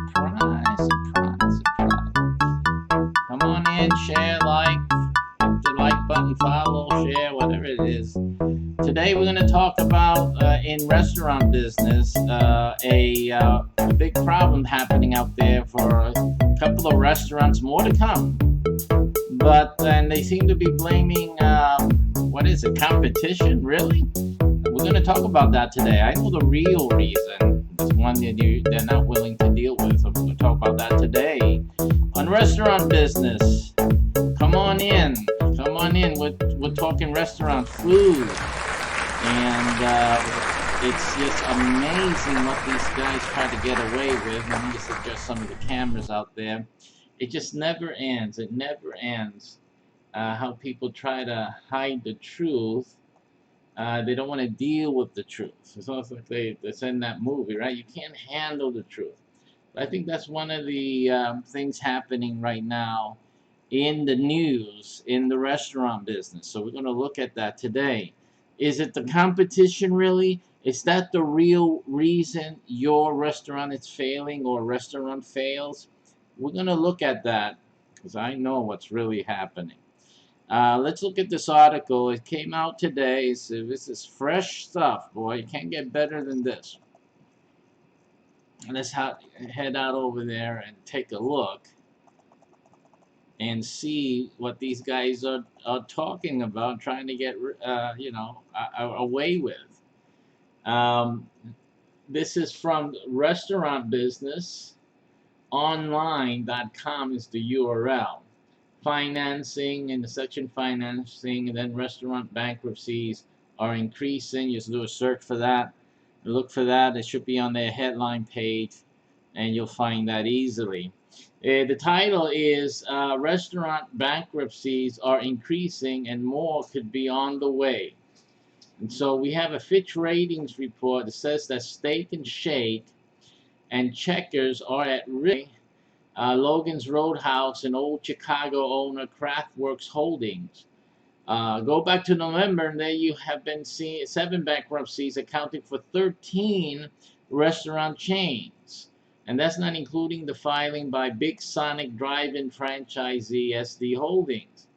Surprise, surprise, surprise. Come on in, share, like, hit the like button, follow, share, whatever it is. Today we're going to talk about, in restaurant business, a big problem happening out there for a couple of restaurants, more to come. But then they seem to be blaming, what is it, competition, really? We're going to talk about that today. I know the real reason. It's one that they're not willing to deal with. So we're going to talk about that today on restaurant business. Come on in. Come on in. We're talking restaurant food. And it's just amazing what these guys try to get away with. Let me just adjust some of the cameras out there. It just never ends. It never ends. How people try to hide the truth. They don't want to deal with the truth. It's almost like they said in that movie, right? You can't handle the truth. But I think that's one of the things happening right now in the news, in the restaurant business. So we're going to look at that today. Is it the competition, really? Is that the real reason your restaurant is failing or restaurant fails? We're going to look at that because I know what's really happening. Let's look at this article. It came out today. So this is fresh stuff, boy. You can't get better than this. And let's head out over there and take a look and see what these guys are talking about, trying to get away with. This is from Restaurant Business. Online.com is the URL. Financing, in the section financing, and then restaurant bankruptcies are increasing. You just do a search for that, look for that. It should be on their headline page, and you'll find that easily. The title is Restaurant Bankruptcies Are Increasing and More Could Be on the Way. And so we have a Fitch Ratings report that says that Steak and Shake and Checkers are at risk. Logan's Roadhouse and Old Chicago owner Kraftworks Holdings. Go back to November, and there you have been seeing 7 bankruptcies accounting for 13 restaurant chains. And that's not including the filing by Big Sonic Drive-In franchisee SD Holdings.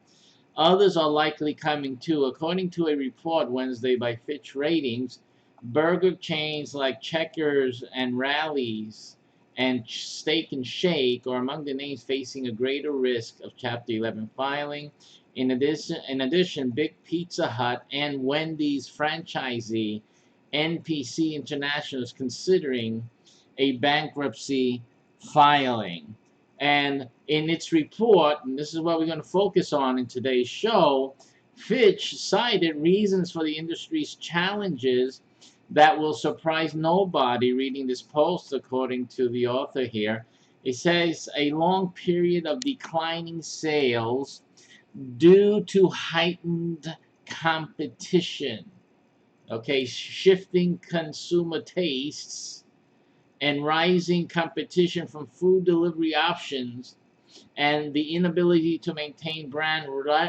Others are likely coming too. According to a report Wednesday by Fitch Ratings, burger chains like Checkers and Rally's and Steak and Shake are among the names facing a greater risk of Chapter 11 filing. In addition, Big Pizza Hut and Wendy's franchisee NPC International is considering a bankruptcy filing. And in its report, and this is what we're going to focus on in today's show, Fitch cited reasons for the industry's challenges that will surprise nobody reading this post, according to the author here. It says a long period of declining sales due to heightened competition, okay, shifting consumer tastes and rising competition from food delivery options, and the inability to maintain brand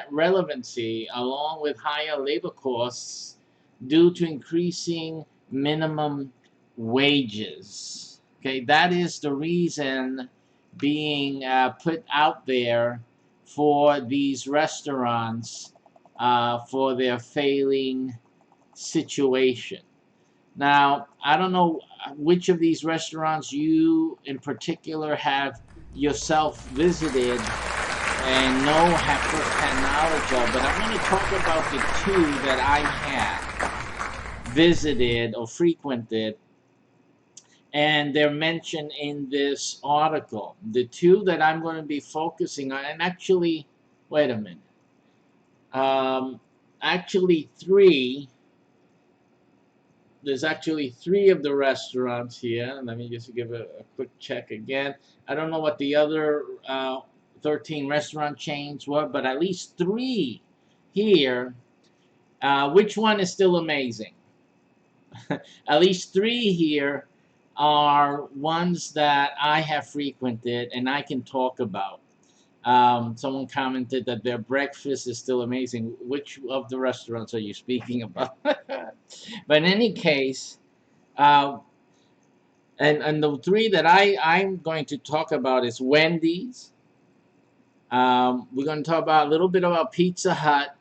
relevancy, along with higher labor costs due to increasing minimum wages. Okay, that is the reason being put out there for these restaurants for their failing situation. Now, I don't know which of these restaurants you in particular have yourself visited and know have first-hand knowledge of, but I'm going to talk about the two that I have visited or frequented, and they're mentioned in this article. The two that I'm going to be focusing on, and actually, wait a minute, um, actually three. There's actually three of the restaurants here. Let me just give a quick check again. I don't know what the other 13 restaurant chains were, but at least three here. Which one is still amazing? At least three here are ones that I have frequented and I can talk about. Someone commented that their breakfast is still amazing. Which of the restaurants are you speaking about? But in any case, uh, and the three that I'm going to talk about is Wendy's. We're going to talk about a little bit about Pizza Hut,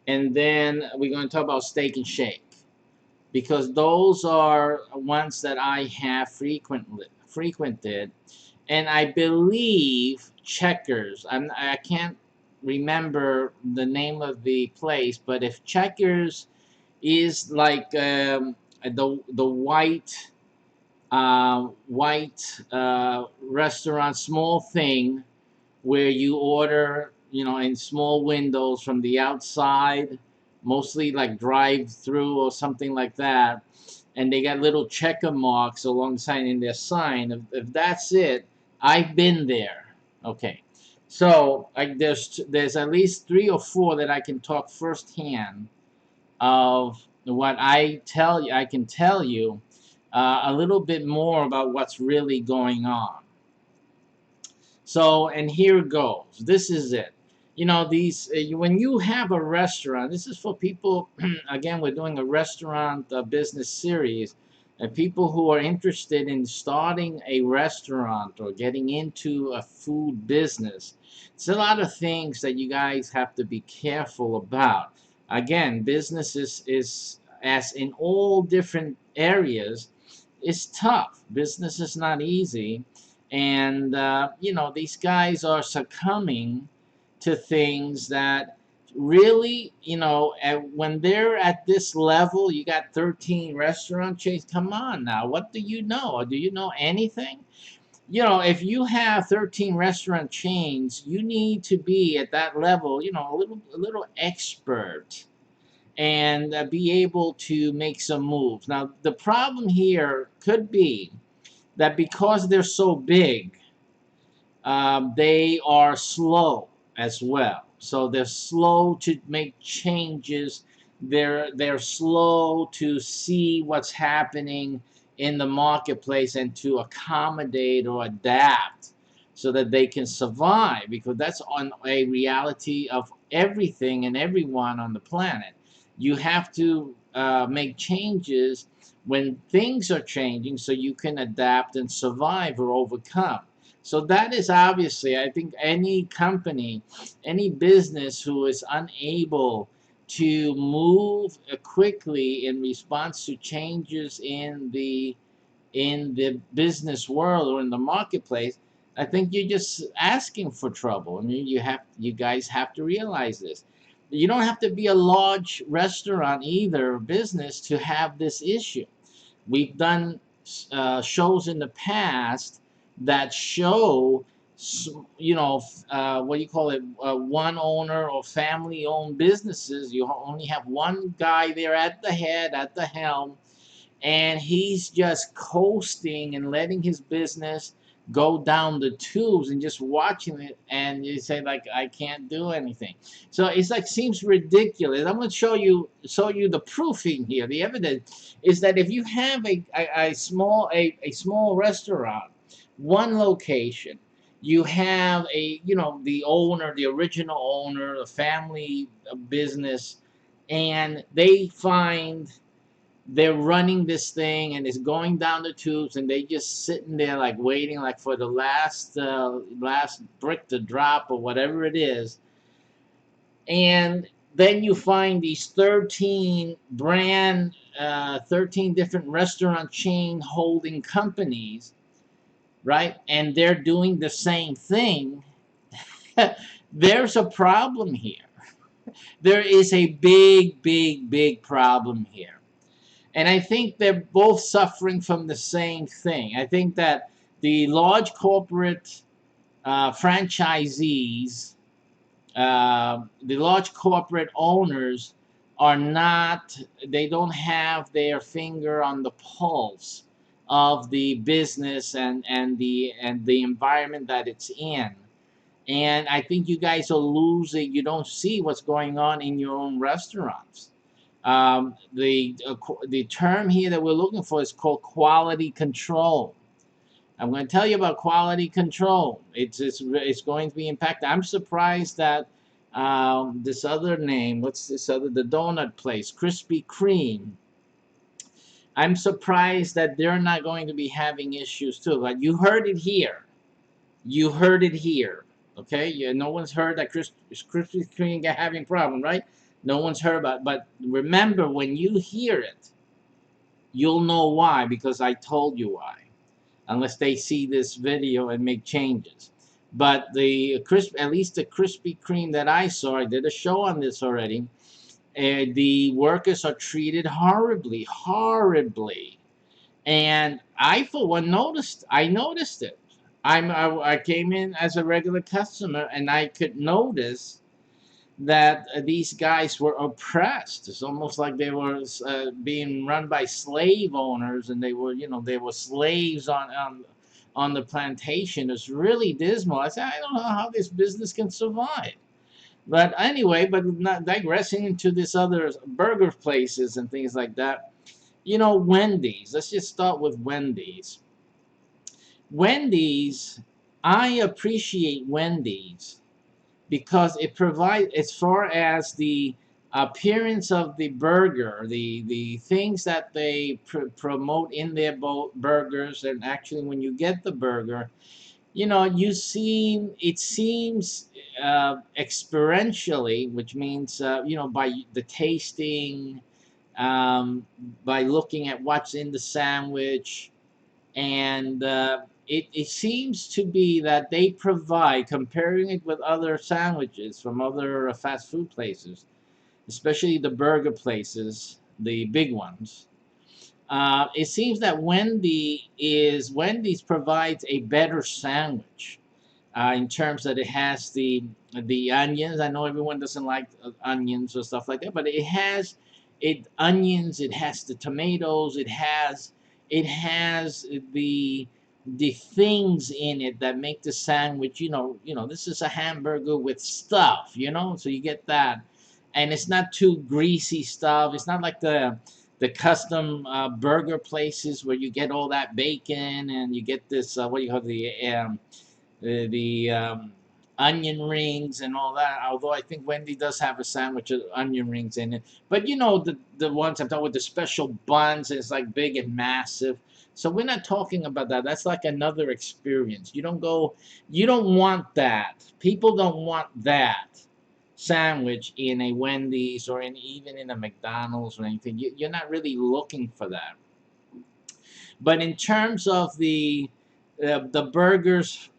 and then we're going to talk about Steak and Shake, because those are ones that I have frequented, and I believe Checkers. I can't remember the name of the place, but if Checkers is like the white restaurant, small thing where you order, in small windows from the outside, mostly like drive-through or something like that, and they got little checker marks alongside in their sign. If that's it, I've been there. Okay, so there's at least three or four that I can talk firsthand of what I can tell you a little bit more about what's really going on. So, and here goes. This is it. These when you have a restaurant, this is for people. Again, we're doing a restaurant business series, and people who are interested in starting a restaurant or getting into a food business. It's a lot of things that you guys have to be careful about. Again, business is as in all different areas, is tough. Business is not easy, and these guys are succumbing to things that really, when they're at this level, you got 13 restaurant chains. Come on now, what do you know? Or do you know anything? If you have 13 restaurant chains, you need to be at that level, a little expert, and be able to make some moves. Now, the problem here could be that because they're so big, they are slow as well. So they're slow to make changes. They're slow to see what's happening in the marketplace and to accommodate or adapt so that they can survive, because that's on a reality of everything and everyone on the planet. You have to make changes when things are changing so you can adapt and survive or overcome. So that is obviously, I think, any company, any business who is unable to move quickly in response to changes in the business world or in the marketplace, I think you're just asking for trouble. I mean, you guys have to realize this. You don't have to be a large restaurant either, business, to have this issue. We've done shows in the past that show, what do you call it, one owner or family owned businesses. You only have one guy there at the head, at the helm, and he's just coasting and letting his business go down the tubes and just watching it, and you say, like, I can't do anything. So it's like, seems ridiculous. I'm going to show you the proofing here. The evidence is that if you have a small restaurant, one location, you have the owner, the original owner, the family business, and they find they're running this thing and it's going down the tubes, and they just sitting there like waiting like for the last brick to drop or whatever it is. And then you find these 13 different restaurant chain holding companies, right? And they're doing the same thing. There's a problem here. There is a big problem here. And I think they're both suffering from the same thing. I think that the large corporate franchisees, the large corporate owners are not, they don't have their finger on the pulse of the business and the environment that it's in. And I think you guys are losing, you don't see what's going on in your own restaurants. The term here that we're looking for is called quality control. I'm going to tell you about quality control. It's going to be impacted. I'm surprised that this other name, what's this other, the donut place, Krispy Kreme. I'm surprised that they're not going to be having issues too. But you heard it here. You heard it here. Okay, no one's heard that Krispy Kreme having problem, right? No one's heard about it. But remember, when you hear it, you'll know why, because I told you why. Unless they see this video and make changes. But at least the Krispy Kreme that I saw, I did a show on this already. The workers are treated horribly, horribly. And I, for one, noticed. I noticed it. I came in as a regular customer, and I could notice that these guys were oppressed. It's almost like they were being run by slave owners, and they were slaves on the plantation. It's really dismal. I said, I don't know how this business can survive. But anyway, but not digressing into this other burger places and things like that. Wendy's. Let's just start with Wendy's. Wendy's, I appreciate Wendy's because it provides, as far as the appearance of the burger, the things that they promote in their burgers, and actually when you get the burger, it seems experientially, which means by the tasting, by looking at what's in the sandwich, and it seems to be that they provide, comparing it with other sandwiches from other fast food places, especially the burger places, the big ones. It seems that Wendy's provides a better sandwich in terms that it has the onions. I know everyone doesn't like onions or stuff like that, but it has onions. It has the tomatoes. It has the things in it that make the sandwich. This is a hamburger with stuff. So you get that, and it's not too greasy stuff. It's not like the custom burger places where you get all that bacon and you get this what do you call the onion rings and all that. Although I think Wendy does have a sandwich with onion rings in it, but the ones I'm talking with the special buns is like big and massive. So we're not talking about that. That's like another experience. You don't want that. People don't want that sandwich in a Wendy's or even in a McDonald's or anything. You're not really looking for that. But in terms of the burgers,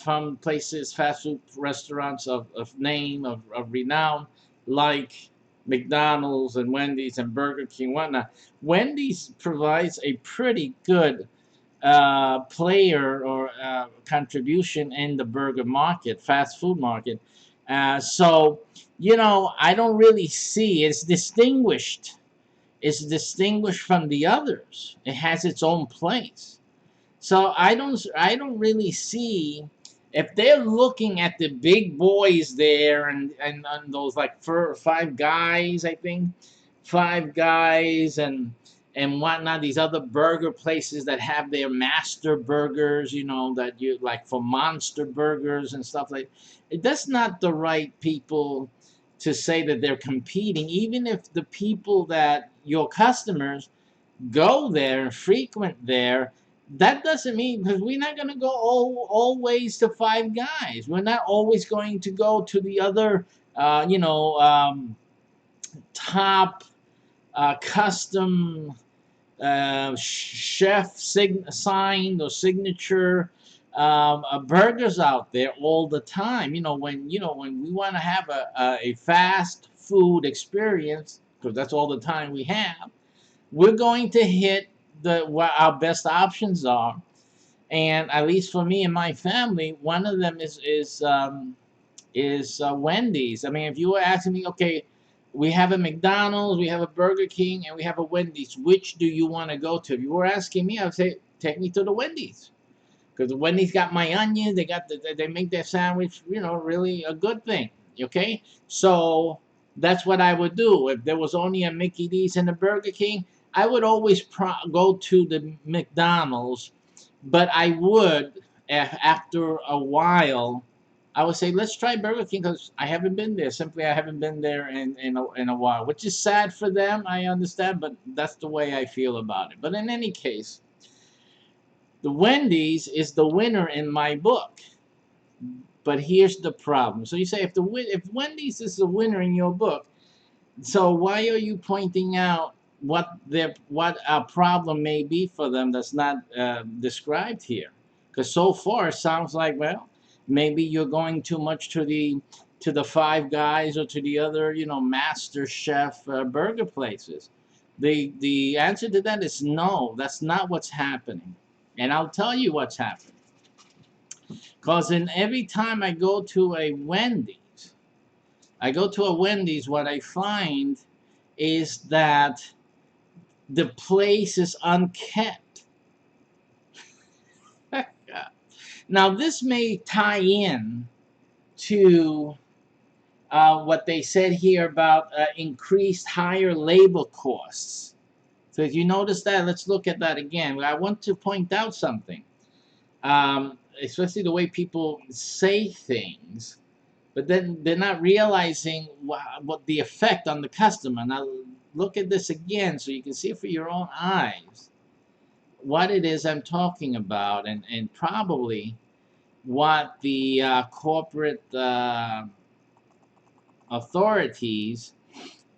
from places, fast food restaurants of name, of renown, like McDonald's and Wendy's and Burger King and whatnot, Wendy's provides a pretty good player or contribution in the burger market, fast food market. So, I don't really see it's distinguished. It's distinguished from the others. It has its own place. So I don't really see, if they're looking at the big boys there and those like Five Guys, I think, Five Guys and whatnot, these other burger places that have their master burgers, that you like for monster burgers and stuff like it. That's not the right people to say that they're competing, even if the people that your customers go there and frequent there, that doesn't mean, because we're not going to go always to Five Guys. We're not always going to go to the other, top custom chef signed or signature burgers out there all the time. When we want to have a fast food experience, because that's all the time we have, we're going to hit what our best options are. And at least for me and my family, one of them is Wendy's. I mean, if you were asking me, okay, we have a McDonald's, we have a Burger King, and we have a Wendy's. Which do you want to go to? If you were asking me, I would say take me to the Wendy's, because the Wendy's got my onions. They make their sandwich, really a good thing. Okay, so that's what I would do. If there was only a Mickey D's and a Burger King, I would always go to the McDonald's, but I would, after a while, I would say, let's try Burger King, because I haven't been there. Simply, I haven't been there in a while, which is sad for them. I understand, but that's the way I feel about it. But in any case, the Wendy's is the winner in my book. But here's the problem. So you say, if Wendy's is the winner in your book, so why are you pointing out what a problem may be for them that's not described here? Because so far it sounds like, well, maybe you're going too much to the Five Guys or to the other, Master Chef burger places. The answer to that is no. That's not what's happening, and I'll tell you what's happening. Because every time I go to a Wendy's, what I find is that the place is unkept. Now, this may tie in to what they said here about increased higher labor costs. So if you notice that, let's look at that again. I want to point out something, especially the way people say things, but then they're not realizing what the effect on the customer. Now, look at this again so you can see for your own eyes what it is I'm talking about, and probably what the corporate authorities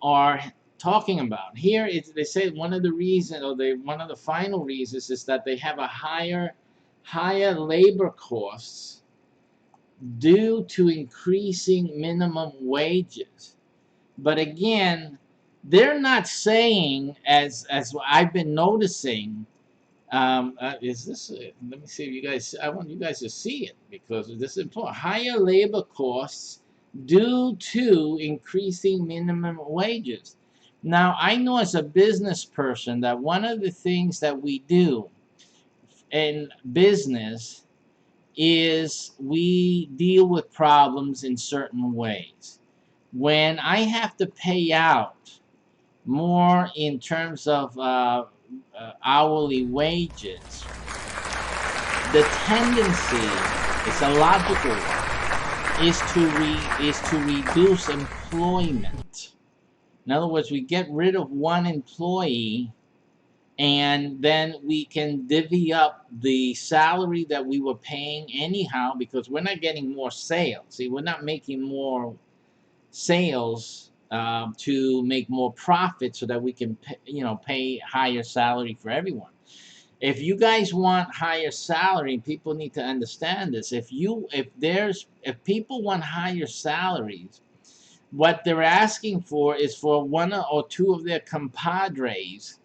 are talking about. Here, they say one of the reasons, or one of the final reasons, is that they have a higher labor costs due to increasing minimum wages. But again, they're not saying, as I've been noticing, is this? Let me see if you guys. I want you guys to see it, because this is important. Higher labor costs due to increasing minimum wages. Now, I know as a business person that one of the things that we do in business is we deal with problems in certain ways. When I have to pay out more in terms of hourly wages, the tendency, it's a logical one, is to reduce employment. In other words, we get rid of one employee, and then we can divvy up the salary that we were paying anyhow, because we're not getting more sales. See, we're not making more sales to make more profit so that we can pay higher salary for everyone. If you guys want higher salary, people need to understand this. If people want higher salaries, what they're asking for is for one or two of their compadres,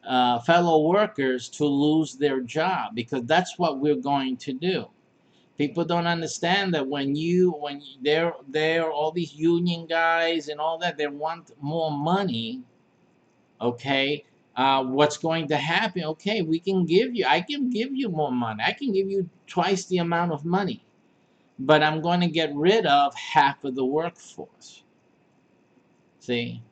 fellow workers, to lose their job, because that's what we're going to do. People don't understand that when they're all these union guys and all that, they want more money. Okay, what's going to happen? Okay, I can give you more money. I can give you twice the amount of money, but I'm going to get rid of half of the workforce. See?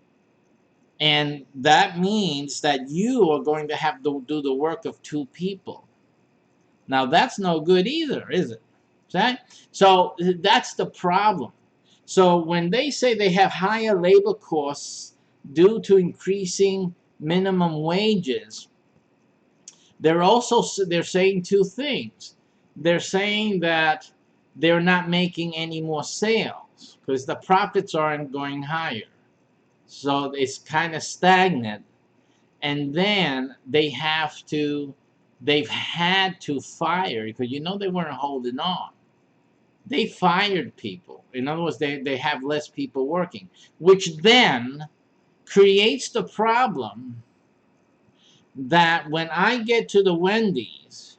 And that means that you are going to have to do the work of two people. Now, that's no good either, is it? Okay? So that's the problem. So when they say they have higher labor costs due to increasing minimum wages, They're saying two things. They're saying that they're not making any more sales because the profits aren't going higher. So it's kind of stagnant. And then they've had to fire because they weren't holding on. They fired people. In other words, they have less people working, which then creates the problem that when I get to the Wendy's,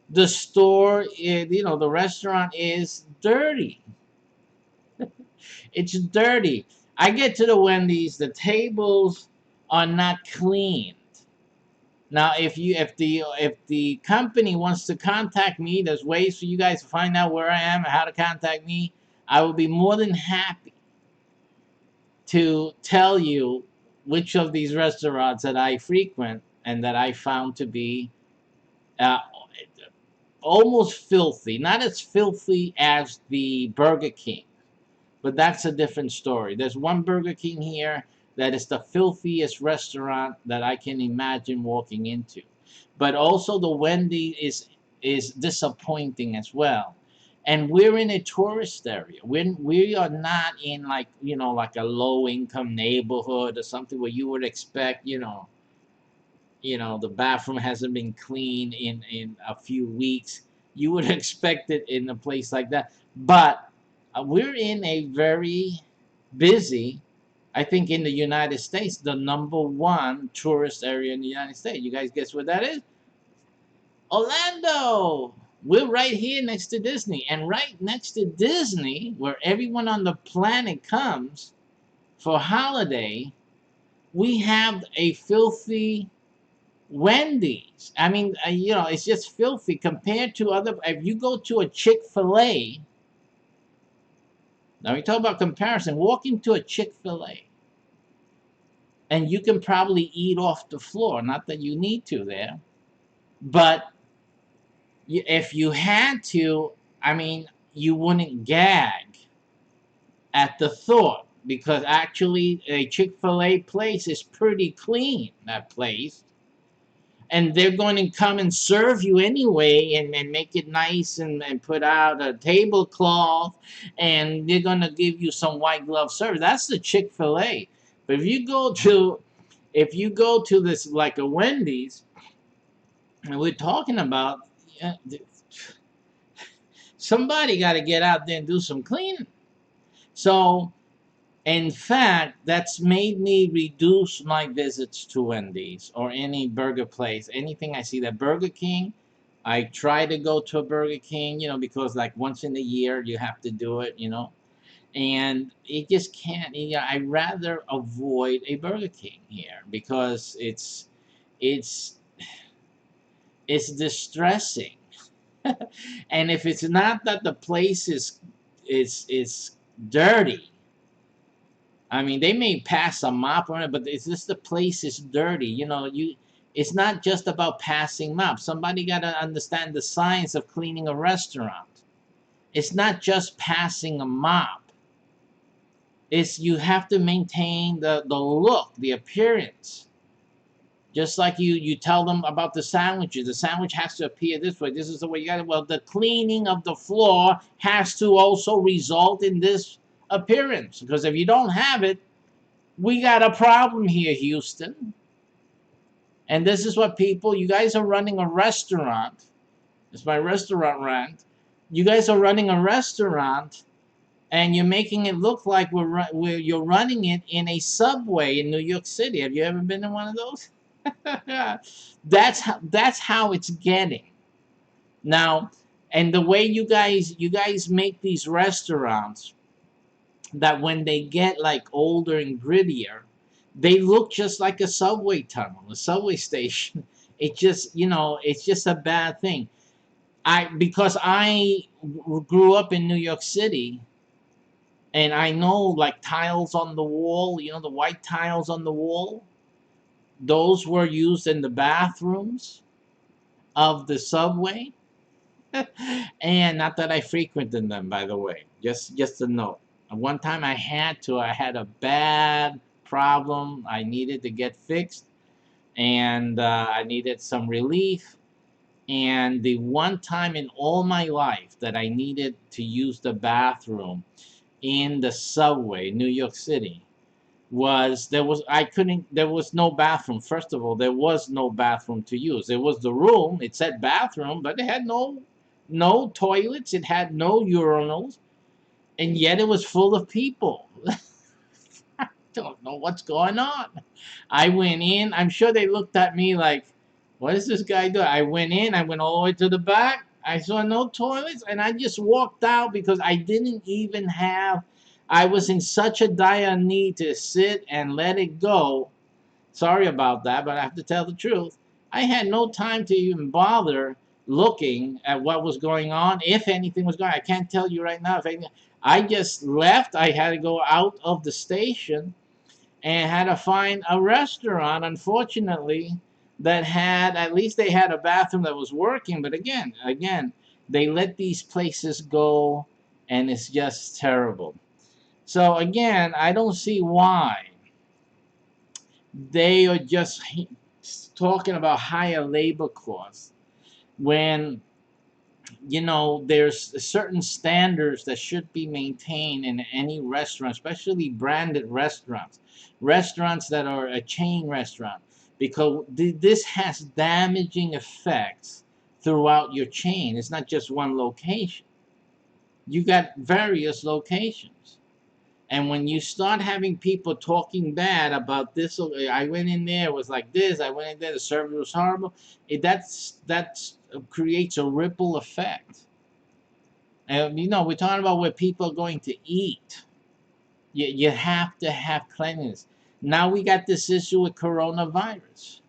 the store is, the restaurant is dirty. It's dirty. I get to the Wendy's, the tables are not cleaned. Now, if the company wants to contact me, there's ways for you guys to find out where I am and how to contact me. I will be more than happy to tell you which of these restaurants that I frequent and that I found to be uh, almost filthy. Not as filthy as the Burger King, but that's a different story. There's one Burger King here that is the filthiest restaurant that I can imagine walking into. But also the Wendy is disappointing as well. And we're in a tourist area. We are not in like a low income neighborhood or something where you would expect, the bathroom hasn't been cleaned in a few weeks. You would expect it in a place like that. But we're in a very busy, I think in the United States, the #1 tourist area in the United States. You guys guess what that is? Orlando. We're right here next to Disney. And right next to Disney, where everyone on the planet comes for holiday, we have a filthy Wendy's. I mean, it's just filthy compared to other. If you go to a Chick-fil-A, now we talk about comparison. Walk into a Chick-fil-A, and you can probably eat off the floor. Not that you need to there, but if you had to, I mean, you wouldn't gag at the thought because actually a Chick-fil-A place is pretty clean. That place. And they're going to come and serve you anyway and make it nice and put out a tablecloth and they're going to give you some white glove service. That's the Chick-fil-A. But if you go to this like a Wendy's, and we're talking about somebody got to get out there and do some cleaning. So in fact, that's made me reduce my visits to Wendy's or any burger place. Anything I see that Burger King, I try to go to a Burger King, because like once in a year you have to do it, and it just can't. I'd rather avoid a Burger King here because it's distressing. And if it's not that the place is dirty. I mean, they may pass a mop on it, but it's just the place is dirty. It's not just about passing mop. Somebody got to understand the science of cleaning a restaurant. It's not just passing a mop. You have to maintain the look, the appearance. Just like you tell them about the sandwiches. The sandwich has to appear this way. This is the way you got it. Well, the cleaning of the floor has to also result in this appearance, because if you don't have it, we got a problem here, Houston. And this is what you guys are running a restaurant. It's my restaurant rant. You guys are running a restaurant and you're making it look like you're running it in a subway in New York City. Have you ever been in one of those? That's how it's getting now. And the way you guys make these restaurants, that when they get like older and grittier, they look just like a subway tunnel, a subway station. It's just a bad thing. Because I grew up in New York City, and I know like tiles on the wall, the white tiles on the wall, those were used in the bathrooms of the subway. And not that I frequented them, by the way, just a note. One time I had a bad problem I needed to get fixed. and I needed some relief. And the one time in all my life that I needed to use the bathroom in the subway, New York City, was there was no bathroom. First of all, there was no bathroom to use. There was the room, it said bathroom, but it had no toilets, it had no urinals, and yet it was full of people. Don't know what's going on. I went in. I'm sure they looked at me like, what is this guy doing? I went in. I went all the way to the back. I saw no toilets, and I just walked out because I didn't even have. I was in such a dire need to sit and let it go. Sorry about that, but I have to tell the truth. I had no time to even bother looking at what was going on, if anything was going on. I can't tell you right now if anything. I just left. I had to go out of the station and had to find a restaurant, unfortunately, that had, at least they had a bathroom that was working. But again, they let these places go, and it's just terrible. So again, I don't see why they are just talking about higher labor costs when there's certain standards that should be maintained in any restaurant, especially branded restaurants that are a chain restaurant, because this has damaging effects throughout your chain. It's not just one location. You got various locations. And when you start having people talking bad about this, I went in there, it was like this, I went in there, the service was horrible, that's creates a ripple effect. And we're talking about where people are going to eat. You have to have cleanliness. Now we got this issue with coronavirus.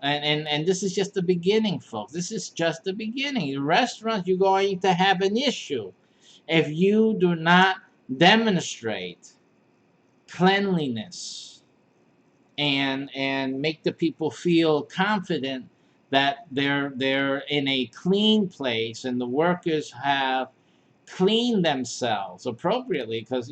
And this is just the beginning, folks. This is just the beginning. In restaurants, you're going to have an issue if you do not demonstrate cleanliness and make the people feel confident that they're in a clean place and the workers have cleaned themselves appropriately, because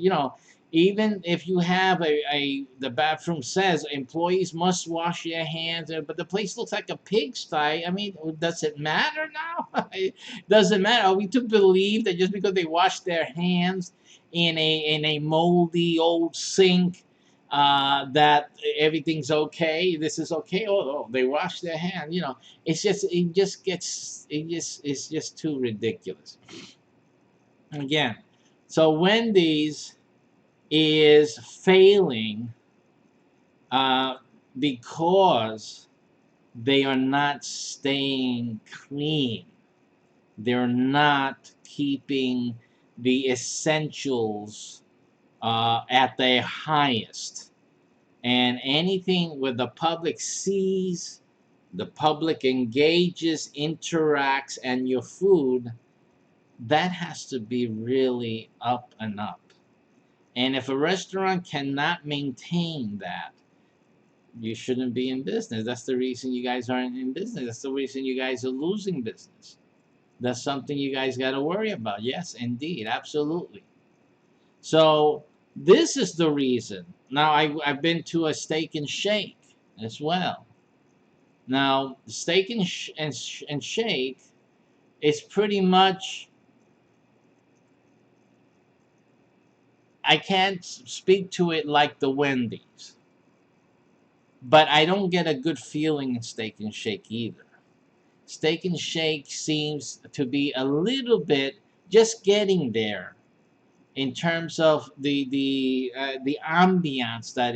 even if you have the bathroom says employees must wash their hands, but the place looks like a pigsty. I mean, does it matter now? It doesn't matter. Are we to believe that just because they wash their hands in a moldy old sink, that everything's okay? This is okay. Oh, they wash their hands. It's just too ridiculous. Again, so Wendy's is failing uh, because they are not staying clean. They're not keeping the essentials at their highest. And anything where the public sees, the public engages, interacts, and your food, that has to be really up and up. And if a restaurant cannot maintain that, you shouldn't be in business. That's the reason you guys aren't in business. That's the reason you guys are losing business. That's something you guys got to worry about. Yes, indeed, absolutely. So this is the reason. Now I've been to a Steak and Shake as well. Now Steak and Shake is pretty much, I can't speak to it like the Wendy's, but I don't get a good feeling in Steak and Shake either. Steak and Shake seems to be a little bit just getting there in terms of the ambiance that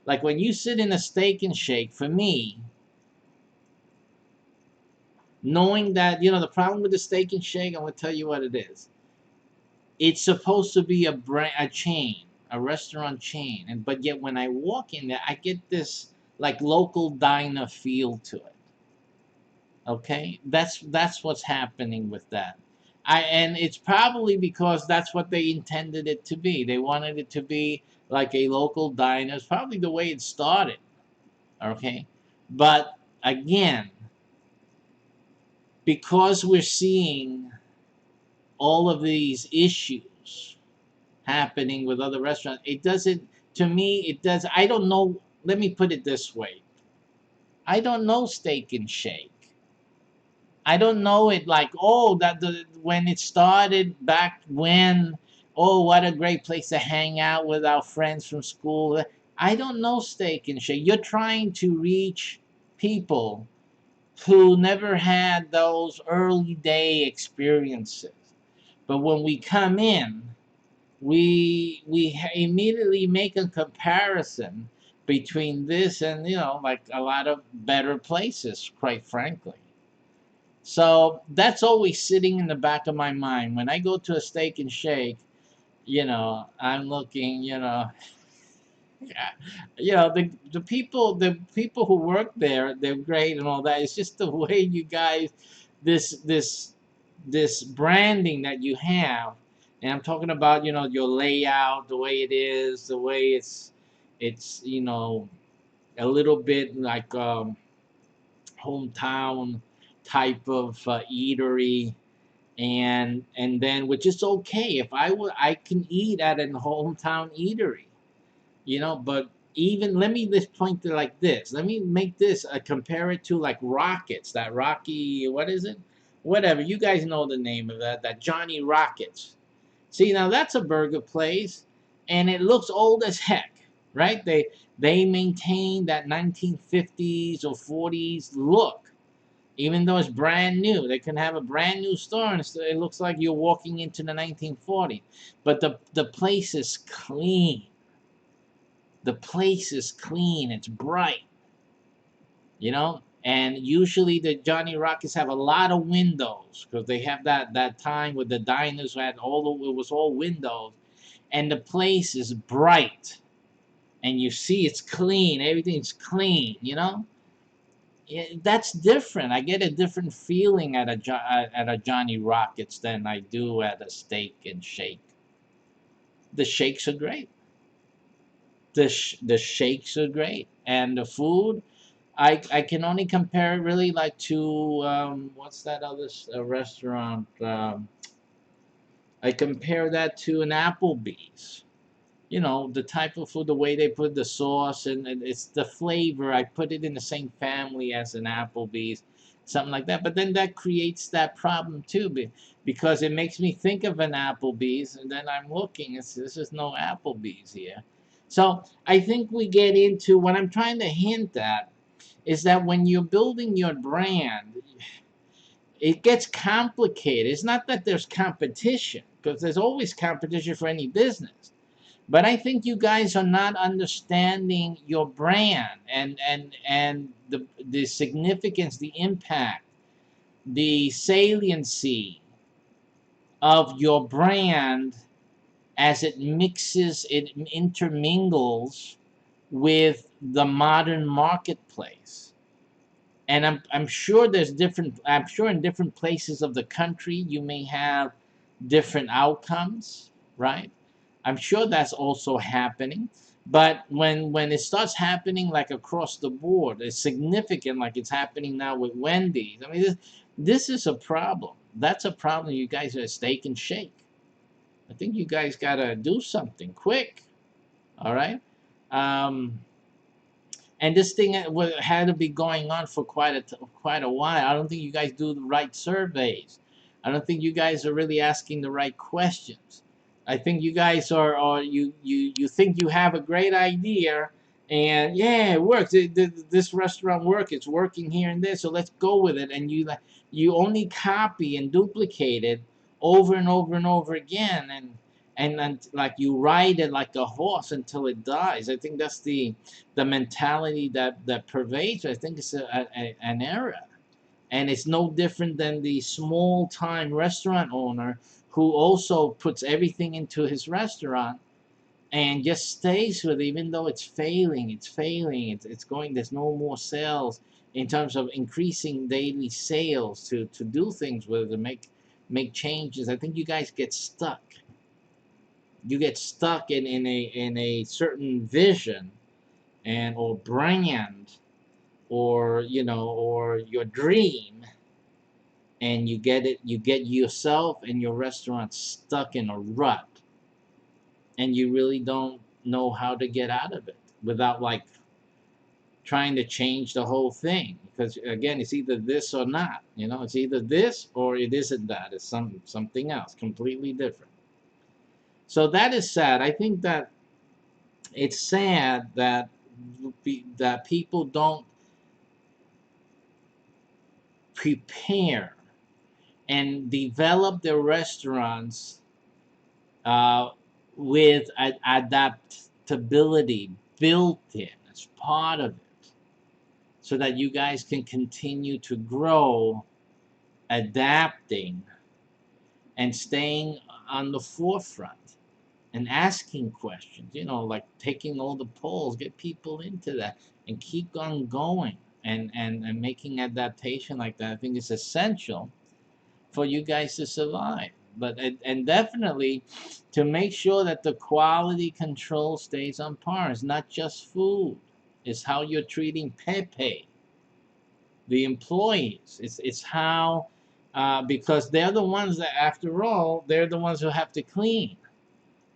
like when you sit in a Steak and Shake. For me, knowing that the problem with the Steak and Shake, I'm gonna tell you what it is. It's supposed to be a chain, a restaurant chain, but yet when I walk in there, I get this like local diner feel to it. Okay, that's what's happening with that. And it's probably because that's what they intended it to be. They wanted it to be like a local diner. It's probably the way it started. Okay, but again, because we're seeing all of these issues happening with other restaurants, it doesn't, to me, it does, I don't know, let me put it this way. I don't know Steak and Shake. I don't know it like, oh, that the when it started back when, oh, what a great place to hang out with our friends from school. I don't know Steak and Shake. You're trying to reach people who never had those early day experiences. But when we come in, immediately make a comparison between this and, like a lot of better places, quite frankly. So that's always sitting in the back of my mind. When I go to a Steak and Shake, I'm looking, yeah, the people who work there, they're great and all that. It's just the way you guys, this this this branding that you have, and I'm talking about, your layout, the way it is, the way it's a little bit like hometown type of eatery, and then, which is okay. If I can eat at a hometown eatery, but even, let me just point to like this. Let me make this compare it to like Rockets, that Rocky, what is it? Whatever. You guys know the name of that Johnny Rockets. See, now that's a burger place, and it looks old as heck, right? They maintain that 1950s or 40s look, even though it's brand new. They can have a brand new store, and it looks like you're walking into the 1940s. But the place is clean. The place is clean. It's bright, And usually the Johnny Rockets have a lot of windows because they have that time with the diners had it was all windows, and the place is bright, and you see it's clean. Everything's clean, That's different. I get a different feeling at a Johnny Rockets than I do at a Steak and Shake. The shakes are great. The shakes are great, and the food. I can only compare it really like to what's that other restaurant? I compare that to an Applebee's. The type of food, the way they put the sauce, and it's the flavor. I put it in the same family as an Applebee's, something like that. But then that creates that problem too, because it makes me think of an Applebee's, and then I'm looking, this is no Applebee's here. So I think we get into what I'm trying to hint at is that when you're building your brand, it gets complicated. It's not that there's competition, because there's always competition for any business. But I think you guys are not understanding your brand and the significance, the impact, the saliency of your brand as it mixes, it intermingles with the modern marketplace. And I'm sure I'm sure in different places of the country you may have different outcomes, right? I'm sure that's also happening. But when it starts happening like across the board, it's significant, like it's happening now with Wendy's. I mean, this is a problem. That's a problem. You guys are Steak and Shake. I think you guys gotta do something quick. All right. Um, and this thing had to be going on for quite a while. I don't think you guys do the right surveys. I don't think you guys are really asking the right questions. I think you guys you think you have a great idea, and yeah, it works. This restaurant works. It's working here and there, so let's go with it. And you only copy and duplicate it over and over and over again, and like you ride it like a horse until it dies. I think that's the mentality that pervades. I think it's an era, and it's no different than the small time restaurant owner who also puts everything into his restaurant and just stays with it, even though it's going, there's no more sales in terms of increasing daily sales to do things with it, to make changes. I think you guys get stuck. You get stuck in a certain vision and or brand, or or your dream, and you get yourself and your restaurant stuck in a rut, and you really don't know how to get out of it without like trying to change the whole thing, because again, it's either this or not. It's either this or it isn't that. It's something else completely different. So that is sad. I think that it's sad that people don't prepare and develop their restaurants uh, with adaptability built in as part of it, so that you guys can continue to grow, adapting, and staying on the forefront and asking questions, like taking all the polls, get people into that and keep on going, and making adaptation like that. I think it's essential for you guys to survive. But and definitely to make sure that the quality control stays on par. It's not just food. It's how you're treating Pepe, the employees. It's how, because they're the ones that, after all, they're the ones who have to clean.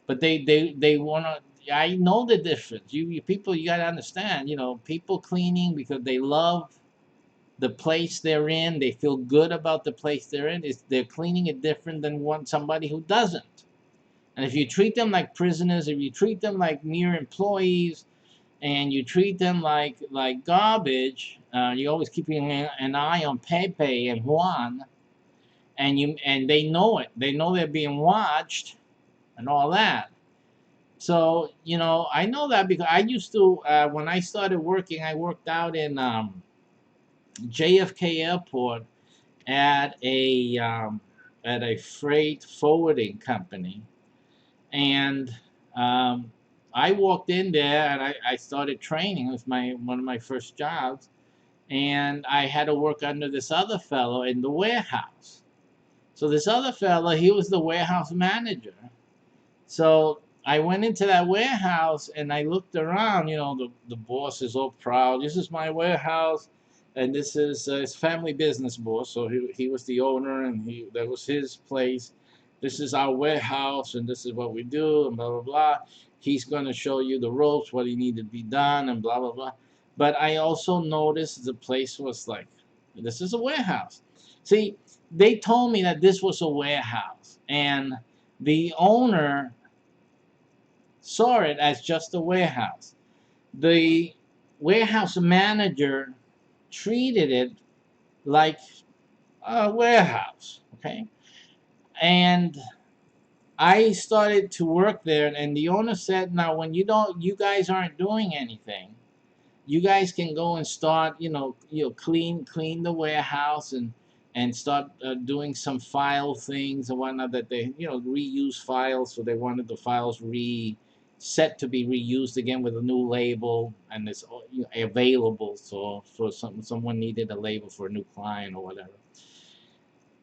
But they want to. I know the difference. You people, you got to understand. People cleaning because they love the place they're in. They feel good about the place they're in. They're cleaning it different than somebody who doesn't. And if you treat them like prisoners, if you treat them like mere employees, and you treat them like garbage, you're always keeping an eye on Pepe and Juan, and they know it. They know they're being watched and all that. So I know that because I used to, when I started working, I worked out in JFK Airport at a freight forwarding company, and I walked in there and I started training. It was one of my first jobs, and I had to work under this other fellow in the warehouse. So this other fellow, he was the warehouse manager. So I went into that warehouse and I looked around. The boss is all proud. This is my warehouse, and this is his family business boss. So he was the owner, and that was his place. This is our warehouse, and this is what we do, and blah blah blah. He's going to show you the ropes, what he needed to be done, and blah blah blah. But I also noticed the place was like, this is a warehouse. See, they told me that this was a warehouse, and the owner saw it as just a warehouse. The warehouse manager treated it like a warehouse, okay? And I started to work there, and the owner said, "Now, when you guys aren't doing anything, you guys can go and start, clean the warehouse and start doing some file things and whatnot, that they, reuse files. So they wanted the files set to be reused again with a new label, and it's available. So for someone needed a label for a new client or whatever.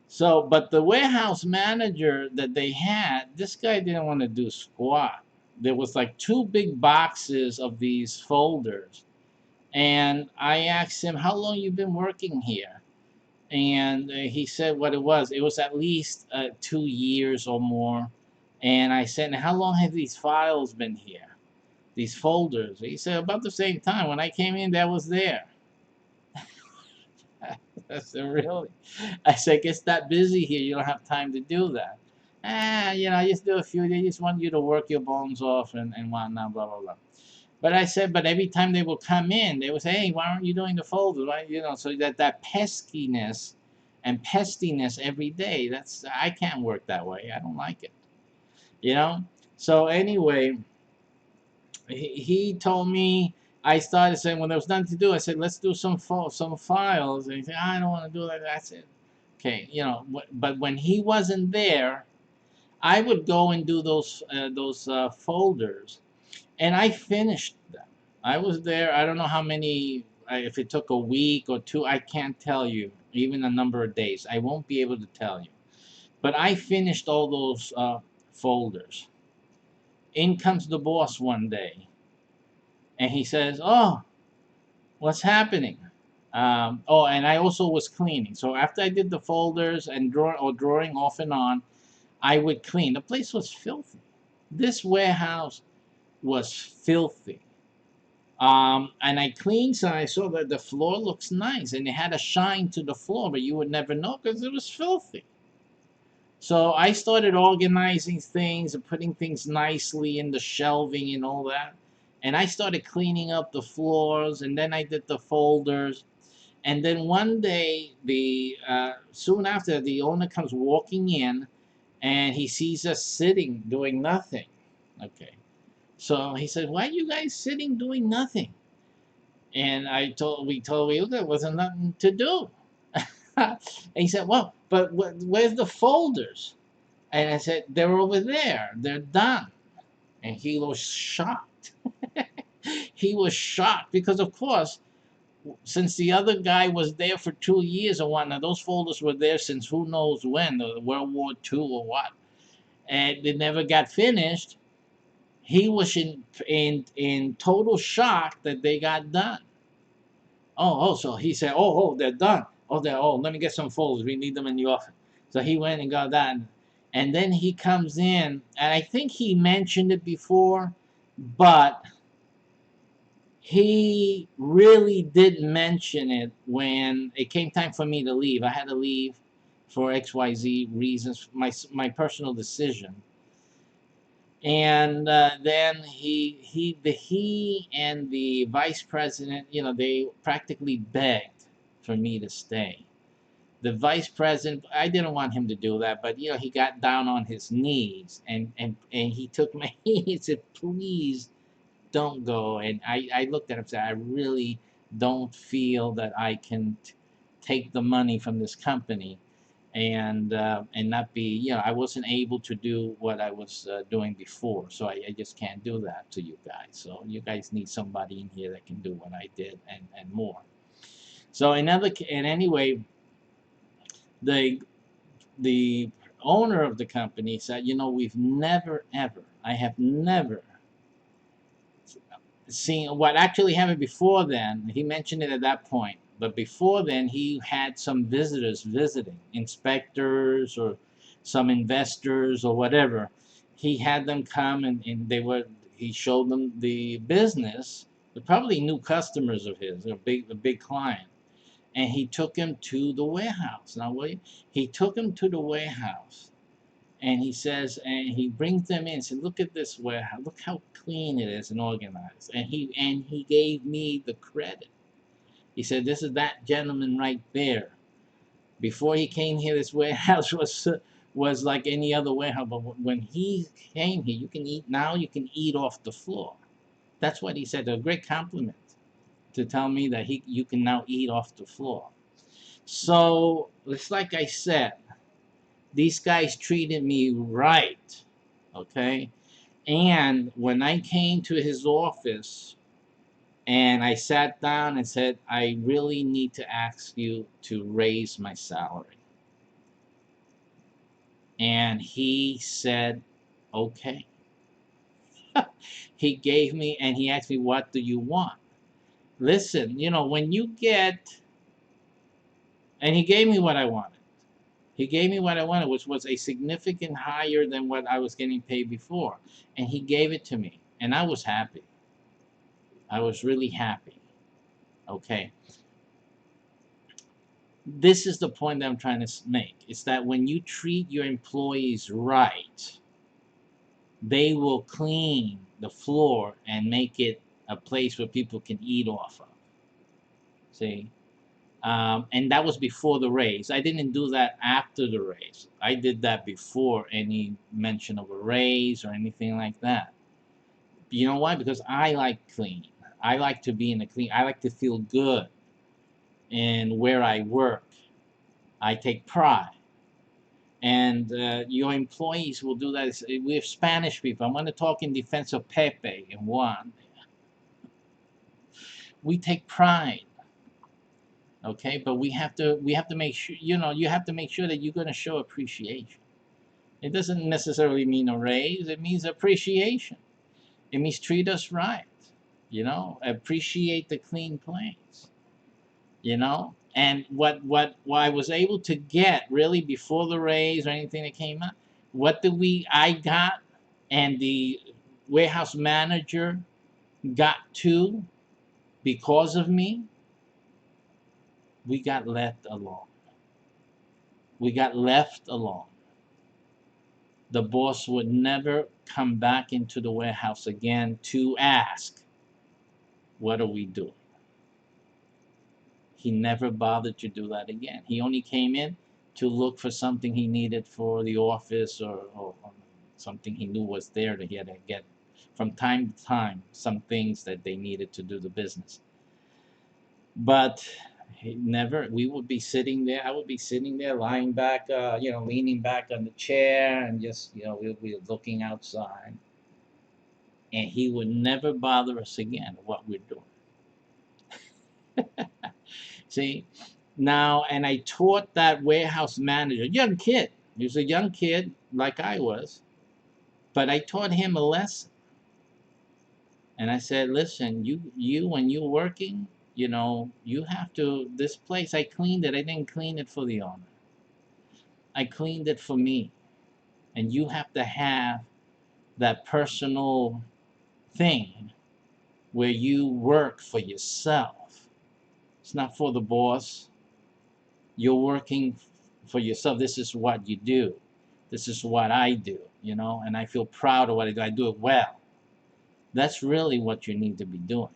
So, but the warehouse manager that they had, this guy didn't want to do squat. There was like two big boxes of these folders, and I asked him, "How long you been working here?" And he said what it was. It was at least 2 years or more. And I said, "How long have these files been here? These folders?" He said, "About the same time. When I came in, that was there." I said, "Really?" I said, "It's that busy here. You don't have time to do that." I just do a few. They just want you to work your bones off and whatnot, blah, blah, blah. But I said, but every time they will come in, they would say, "Hey, why aren't you doing the folders?" Right? So that peskiness and pestiness every day, I can't work that way. I don't like it. So anyway, he told me, I started saying, when there was nothing to do, I said, "Let's do some files." And he said, "I don't want to do that." I said, "Okay, but when he wasn't there, I would go and do those folders, and I finished them. I was there. I don't know how many. If it took a week or two, I can't tell you. Even a number of days, I won't be able to tell you. But I finished all those folders. In comes the boss one day, and he says, "Oh, what's happening?" And I also was cleaning. So after I did the folders and drawing off and on, I would clean. The place was filthy. This warehouse was filthy. And I cleaned some. I saw that the floor looks nice, and it had a shine to the floor, but you would never know because it was filthy. So I started organizing things and putting things nicely in the shelving and all that. And I started cleaning up the floors, and then I did the folders. And then one day, the soon after, the owner comes walking in, and he sees us sitting doing nothing. Okay, so he said, "Why are you guys sitting doing nothing?" And we told you there wasn't nothing to do. And he said, "Well, but where's the folders?" And I said, "They're over there. They're done." And he was shocked. He was shocked because, of course, since the other guy was there for 2 years or whatnot, those folders were there since who knows when, World War II or what, and they never got finished. He was in total shock that they got done. So he said, they're done. Let me get some folders. We need them in the office. So he went and got that. And then he comes in, and I think he mentioned it before, but he really did mention it when it came time for me to leave. I had to leave for XYZ reasons, my personal decision. And then he and the vice president, they practically begged for me to stay. The vice president, I didn't want him to do that, but he got down on his knees and he took my he said, "Please don't go." And I looked at him and said, "I really don't feel that I can take the money from this company and not be, I wasn't able to do what I was doing before, so I just can't do that to you guys. So you guys need somebody in here that can do what I did and more." So and anyway, the the owner of the company said, "We've never ever, I have never seen what actually happened before then." He mentioned it at that point, but before then, he had some visitors visiting, inspectors or some investors or whatever. He had them come and he showed them the business. They're probably new customers of his, a big client. And he took him to the warehouse. Now, he took him to the warehouse, and he says, and he brings them in and said, "Look at this warehouse. Look how clean it is and organized." And he gave me the credit. He said, "This is that gentleman right there. Before he came here, this warehouse was like any other warehouse. But when he came here, you can eat now. You can eat off the floor." That's what he said. A great compliment to tell me that you can now eat off the floor. So it's like I said, these guys treated me right, okay? And when I came to his office and I sat down and said, "I really need to ask you to raise my salary." And he said, "Okay." He gave me, and he asked me, "What do you want?" Listen, when you get, and he gave me what I wanted. He gave me what I wanted, which was a significant higher than what I was getting paid before. And he gave it to me. And I was happy. I was really happy. Okay. This is the point that I'm trying to make. It's that when you treat your employees right, they will clean the floor and make it a place where people can eat off of. See? And that was before the raise. I didn't do that after the raise. I did that before any mention of a raise or anything like that. You know why? Because I like clean. I like to be in a clean. I like to feel good in where I work. I take pride. And your employees will do that. We have Spanish people. I'm going to talk in defense of Pepe and Juan. We take pride, okay? But we have to make sure, you have to make sure that you're going to show appreciation. It doesn't necessarily mean a raise. It means appreciation. It means treat us right. Appreciate the clean place. And what I was able to get really before the raise or anything that came up, I got, and the warehouse manager got too. Because of me, we got left alone. We got left alone. The boss would never come back into the warehouse again to ask, what are we doing? He never bothered to do that again. He only came in to look for something he needed for the office, or something he knew was there that he had to get from time to time, some things that they needed to do the business. But he never, we would be sitting there, I would be sitting there lying back, leaning back on the chair, and just, we'll be looking outside. And he would never bother us again what we're doing. See, now, and I taught that warehouse manager, young kid, he was a young kid like I was, but I taught him a lesson. And I said, listen, you when you're working, you have to, this place, I cleaned it. I didn't clean it for the owner. I cleaned it for me. And you have to have that personal thing where you work for yourself. It's not for the boss. You're working for yourself. This is what you do. This is what I do, and I feel proud of what I do. I do it well. That's really what you need to be doing.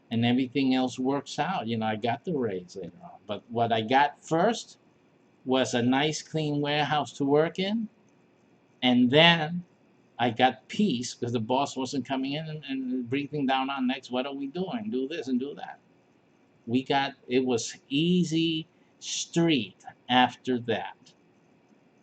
And everything else works out. I got the raise later on. But what I got first was a nice, clean warehouse to work in. And then I got peace because the boss wasn't coming in and breathing down our necks. What are we doing? Do this and do that. It was easy street after that.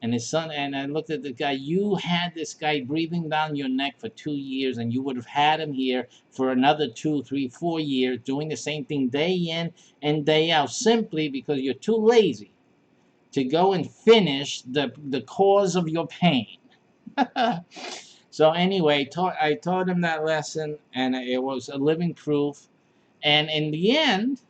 And his son, and I looked at the guy, you had this guy breathing down your neck for 2 years, and you would have had him here for another 2, 3, 4 years doing the same thing day in and day out, simply because you're too lazy to go and finish the cause of your pain. So anyway, I taught him that lesson, and it was a living proof. And in the end,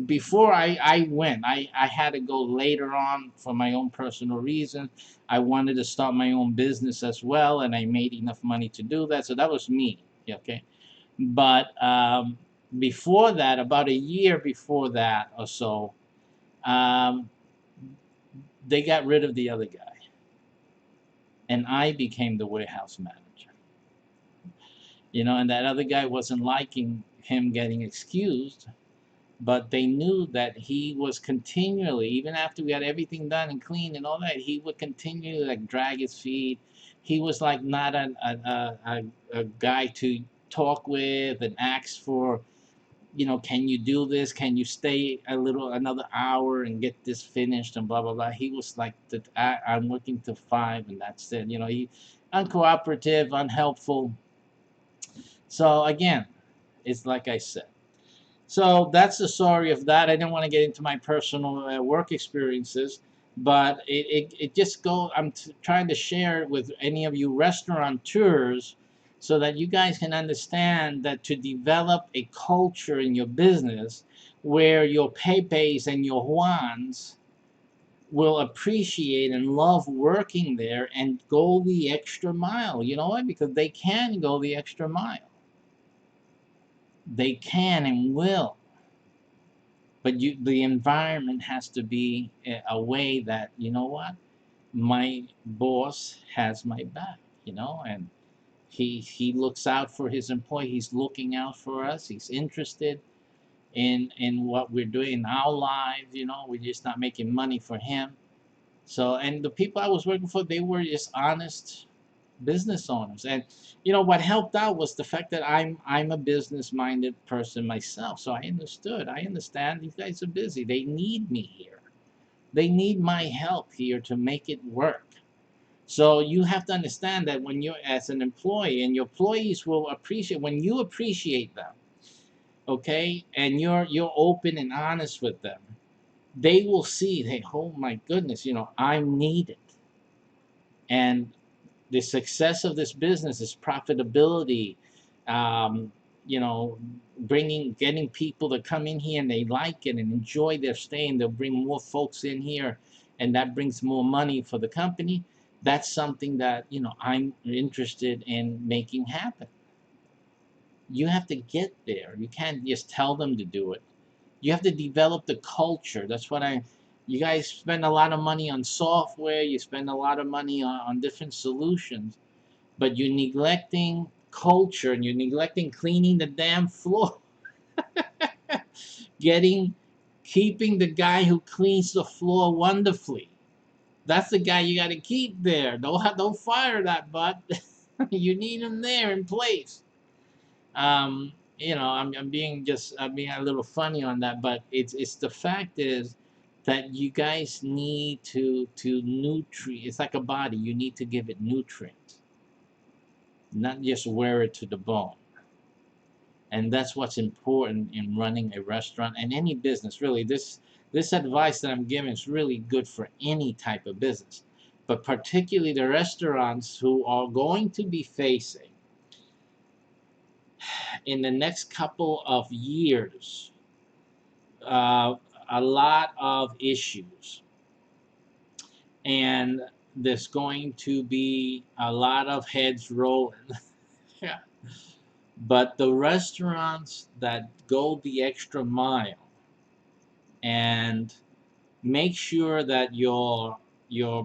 before I went, I had to go later on for my own personal reasons. I wanted to start my own business as well, and I made enough money to do that. So that was me, okay? But before that, about a year before that or so, they got rid of the other guy. And I became the warehouse manager. And that other guy wasn't liking him getting excused. But they knew that he was continually, even after we had everything done and clean and all that, he would continue to drag his feet. He was like not a guy to talk with and ask for, can you do this? Can you stay another hour and get this finished and blah, blah, blah. He was like, I'm working till 5 and that's it. He uncooperative, unhelpful. So again, it's like I said. So that's the story of that. I didn't want to get into my personal work experiences, but it just I'm trying to share it with any of you restaurateurs so that you guys can understand that to develop a culture in your business where your Pepes and your Juans will appreciate and love working there and go the extra mile. You know why? Because they can go the extra mile. They can and will. But the environment has to be a way that, my boss has my back, and he looks out for his employee. He's looking out for us. He's interested in what we're doing in our lives. We're just not making money for him. So, and the people I was working for, they were just honest business owners. And what helped out was the fact that I'm a business-minded person myself. So I understand these guys are busy. They need me here. They need my help here to make it work. So you have to understand that when you're as an employee, and your employees will appreciate when you appreciate them, okay, and you're open and honest with them, they will see, hey, oh my goodness, I'm needed. And the success of this business is profitability, getting people to come in here and they like it and enjoy their stay, and they'll bring more folks in here, and that brings more money for the company. That's something that I'm interested in making happen. You have to get there. You can't just tell them to do it. You have to develop the culture. That's what you guys spend a lot of money on software. You spend a lot of money on different solutions, but you're neglecting culture and you're neglecting cleaning the damn floor. Getting, keeping the guy who cleans the floor wonderfully. That's the guy you got to keep there. Don't fire that butt. You need him there in place. I'm being a little funny on that, but it's the fact is that you guys need to nutrient. It's like a body. You need to give it nutrients, not just wear it to the bone. And that's what's important in running a restaurant and any business. Really, this advice that I'm giving is really good for any type of business, but particularly the restaurants who are going to be facing in the next couple of years uh, a lot of issues, and there's going to be a lot of heads rolling. Yeah. But the restaurants that go the extra mile and make sure that your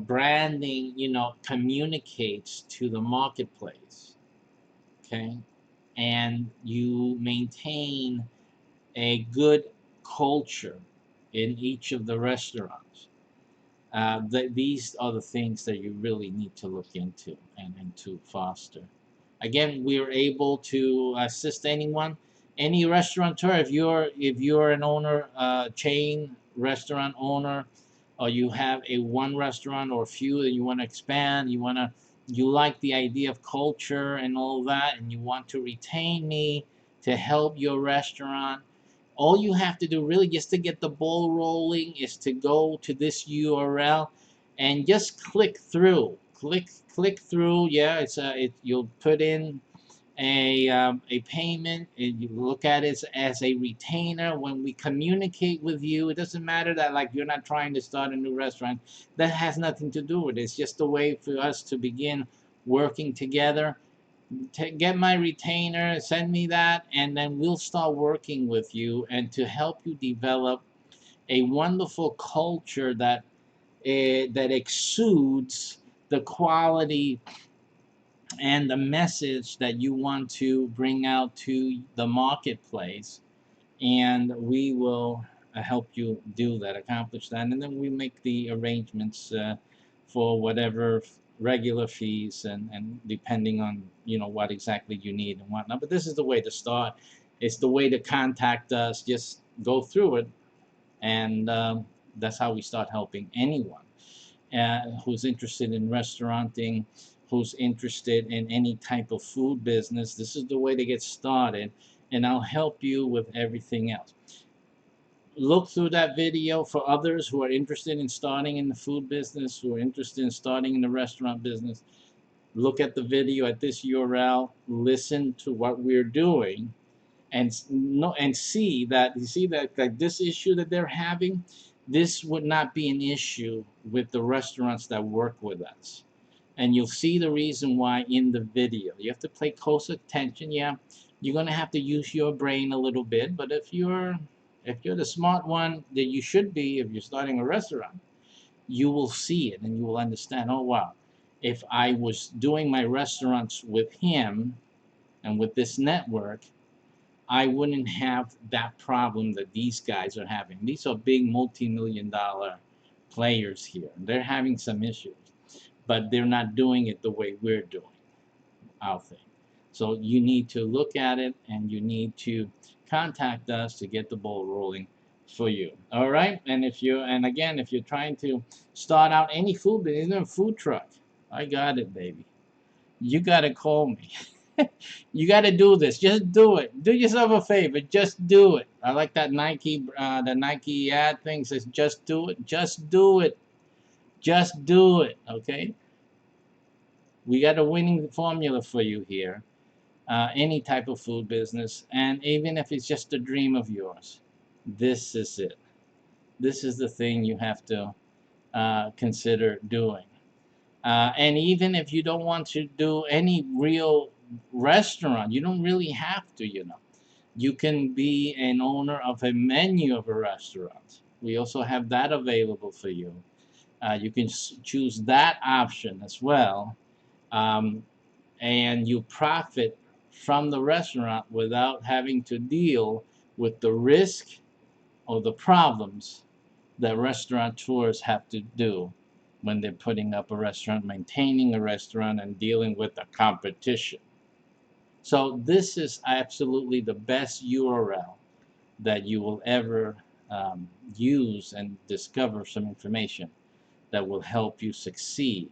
branding, communicates to the marketplace, okay, and you maintain a good culture in each of the restaurants. These are the things that you really need to look into and to foster. Again, we're able to assist anyone, any restaurateur. If you're an owner, chain restaurant owner, or you have a one restaurant or a few that you want to expand, you like the idea of culture and all that, and you want to retain me to help your restaurant. All you have to do really just to get the ball rolling is to go to this URL and just click through. Click through. Yeah, you'll put in a payment and you look at it as a retainer. When we communicate with you, it doesn't matter that like you're not trying to start a new restaurant. That has nothing to do with it. It's just a way for us to begin working together. Get my retainer, send me that, and then we'll start working with you and to help you develop a wonderful culture that exudes the quality and the message that you want to bring out to the marketplace. And we will help you do that, accomplish that, and then we make the arrangements for whatever regular fees and depending on what exactly you need and whatnot. But this is the way to start. It's the way to contact us. Just go through it, and that's how we start helping anyone who's interested in restauranting, who's interested in any type of food business. This is the way to get started, and I'll help you with everything else. Look through that video for others who are interested in starting in the food business, who are interested in starting in the restaurant business. Look at the video at this URL, listen to what we're doing, and see that like this issue that they're having, this would not be an issue with the restaurants that work with us. And you'll see the reason why in the video. You have to pay close attention. Yeah, you're gonna have to use your brain a little bit, but if you're the smart one that you should be if you're starting a restaurant, you will see it and you will understand, oh wow, if I was doing my restaurants with him and with this network, I wouldn't have that problem that these guys are having. These are big multi-million-dollar players here. They're having some issues, but they're not doing it the way we're doing our thing. So you need to look at it and you need to contact us to get the ball rolling for you. All right? And if you're trying to start out any food business, even a food truck, I got it, baby. You got to call me. You got to do this. Just do it. Do yourself a favor. Just do it. I like that Nike ad thing says, just do it. Just do it. Just do it. Okay? We got a winning formula for you here. Any type of food business, and even if it's just a dream of yours, this is it. This is the thing you have to consider doing. And even if you don't want to do any real restaurant, you don't really have to, You can be an owner of a menu of a restaurant. We also have that available for you. You can choose that option as well, um, and you profit from the restaurant without having to deal with the risk or the problems that restaurateurs have to do when they're putting up a restaurant, maintaining a restaurant, and dealing with the competition. So this is absolutely the best URL that you will ever use and discover some information that will help you succeed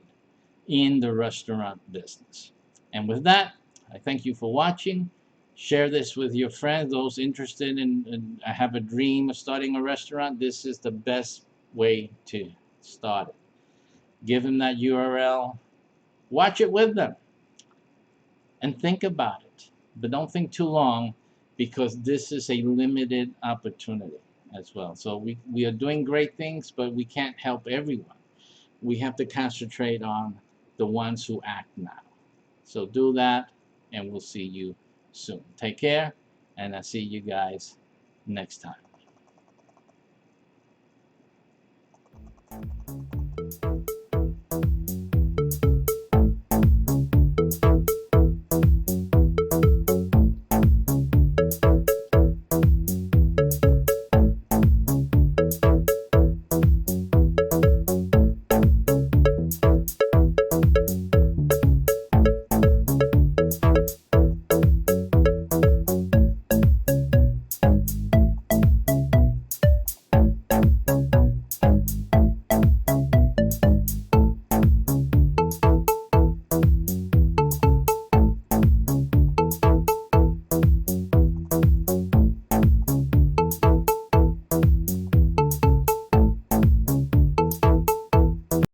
in the restaurant business. And with that, I thank you for watching. Share this with your friends, those interested in have a dream of starting a restaurant. This is the best way to start it. Give them that URL, watch it with them, and think about it. But don't think too long, because this is a limited opportunity as well. So we are doing great things, but we can't help everyone. We have to concentrate on the ones who act now. So do that, and we'll see you soon. Take care, and I'll see you guys next time.